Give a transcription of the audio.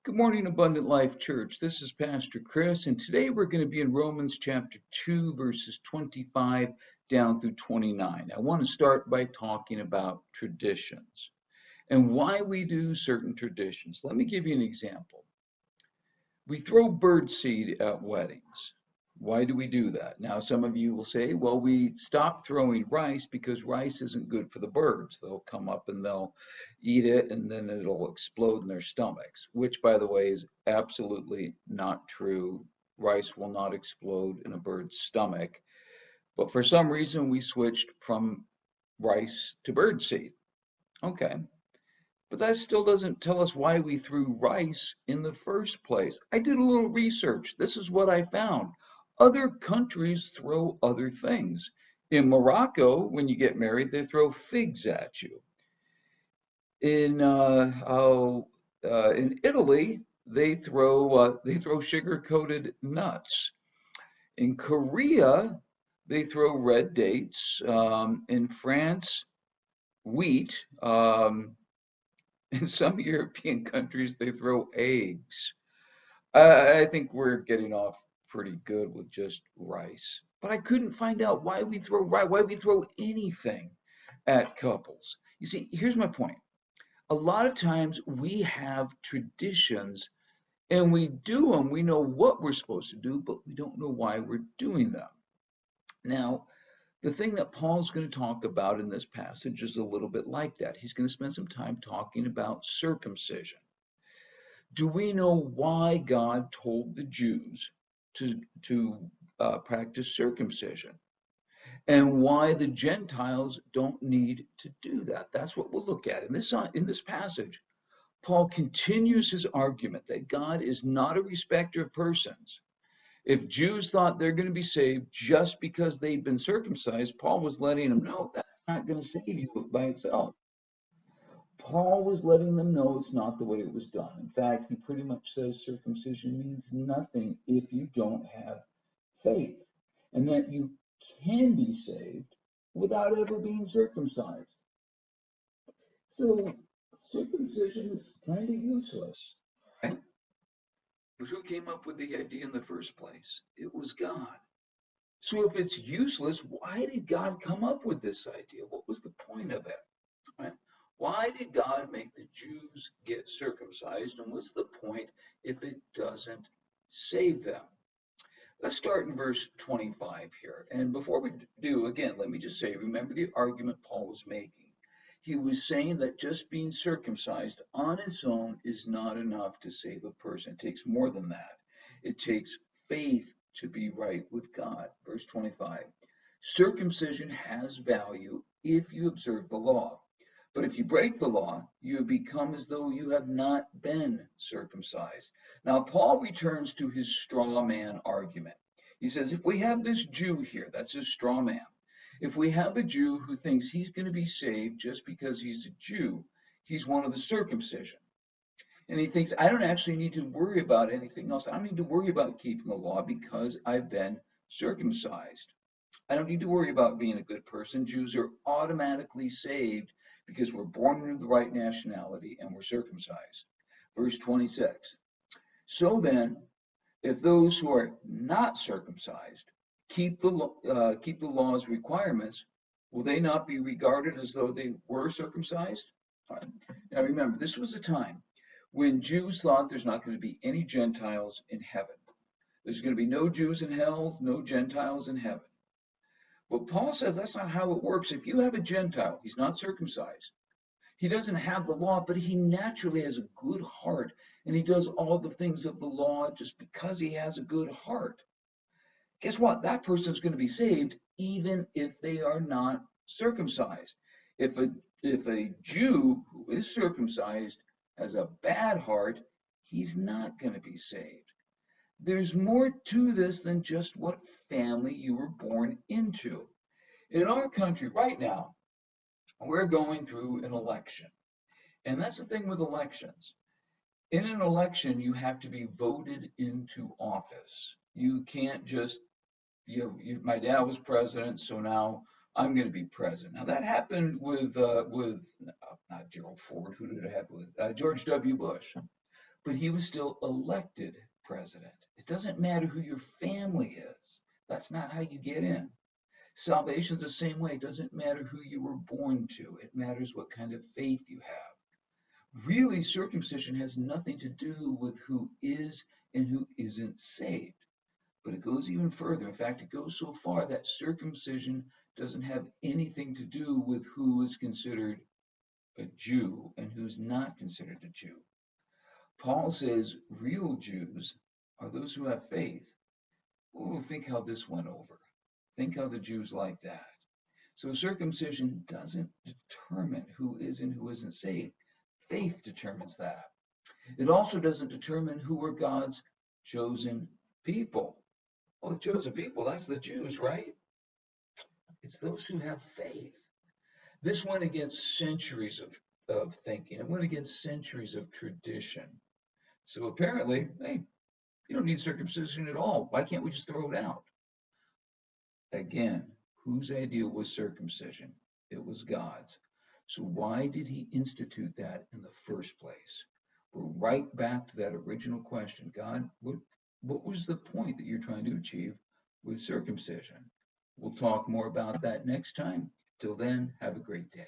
Good morning, Abundant Life Church. This is Pastor Chris, and today we're going to be in Romans chapter 2, verses 25 down through 29. I want to start by talking about traditions and why we do certain traditions. Let me give you an example. We throw birdseed at weddings. Why do we do that? Now, some of you will say, well, we stopped throwing rice because rice isn't good for the birds. They'll come up and they'll eat it and then it'll explode in their stomachs, which, by the way, is absolutely not true. Rice will not explode in a bird's stomach. But for some reason, we switched from rice to birdseed. Okay. But that still doesn't tell us why we threw rice in the first place. I did a little research. This is what I found. Other countries throw other things. In Morocco, when you get married, they throw figs at you. In Italy, they throw sugar-coated nuts. In Korea, they throw red dates. In France, wheat. In some European countries, they throw eggs. I think we're getting off pretty good with just rice. But I couldn't find out why we throw anything at couples. You see, here's my point. A lot of times we have traditions and we do them. We know what we're supposed to do, but we don't know why we're doing them. Now, the thing that Paul's going to talk about in this passage is a little bit like that. He's going to spend some time talking about circumcision. Do we know why God told the Jews to practice circumcision and why the Gentiles don't need to do that? That's what we'll look at in this passage. Paul continues his argument that God is not a respecter of persons. If Jews thought they're going to be saved just because they've been circumcised, Paul was letting them know that's not going to save you by itself. Paul was letting them know it's not the way it was done. In fact, he pretty much says circumcision means nothing if you don't have faith, and that you can be saved without ever being circumcised. So circumcision is kind of useless, right? But who came up with the idea in the first place? It was God. So if it's useless, why did God come up with this idea? What was the point of it? Right? Why did God make the Jews get circumcised? And what's the point if it doesn't save them? Let's start in verse 25 here. And before we do, again, let me just say, remember the argument Paul was making. He was saying that just being circumcised on its own is not enough to save a person. It takes more than that. It takes faith to be right with God. Verse 25. Circumcision has value if you observe the law. But if you break the law, you have become as though you have not been circumcised. Now, Paul returns to his straw man argument. He says, if we have this Jew here, that's his straw man. If we have a Jew who thinks he's going to be saved just because he's a Jew, he's one of the circumcision. And he thinks, I don't actually need to worry about anything else. I don't need to worry about keeping the law because I've been circumcised. I don't need to worry about being a good person. Jews are automatically saved because we're born into the right nationality and we're circumcised. Verse 26. So then, if those who are not circumcised keep the law's requirements, will they not be regarded as though they were circumcised? All right. Now remember, this was a time when Jews thought there's not going to be any Gentiles in heaven. There's going to be no Jews in hell, no Gentiles in heaven. But Paul says that's not how it works. If you have a Gentile, he's not circumcised. He doesn't have the law, but he naturally has a good heart, and he does all the things of the law just because he has a good heart. Guess what? That person's going to be saved even if they are not circumcised. If a Jew who is circumcised has a bad heart, he's not going to be saved. There's more to this than just what family you were born into. In our country right now, we're going through an election. And that's the thing with elections. In an election, you have to be voted into office. You can't just, my dad was president, so now I'm going to be president. Now that happened with not Gerald Ford, who did it happen with? George W. Bush. but he was still elected president. It doesn't matter who your family is. That's not how you get in. Salvation's the same way. It doesn't matter who you were born to. It matters what kind of faith you have. Really, circumcision has nothing to do with who is and who isn't saved. But it goes even further. In fact, it goes so far that circumcision doesn't have anything to do with who is considered a Jew and who's not considered a Jew. Paul says real Jews are those who have faith. Oh, think how this went over. Think how the Jews like that. So circumcision doesn't determine who is and who isn't saved. Faith determines that. It also doesn't determine who are God's chosen people. Well, the chosen people, that's the Jews, right? It's those who have faith. This went against centuries of thinking. It went against centuries of tradition. So apparently, hey, you don't need circumcision at all. Why can't we just throw it out? Again, whose idea was circumcision? It was God's. So why did he institute that in the first place? We're right back to that original question. God, what was the point that you're trying to achieve with circumcision? We'll talk more about that next time. Till then, have a great day.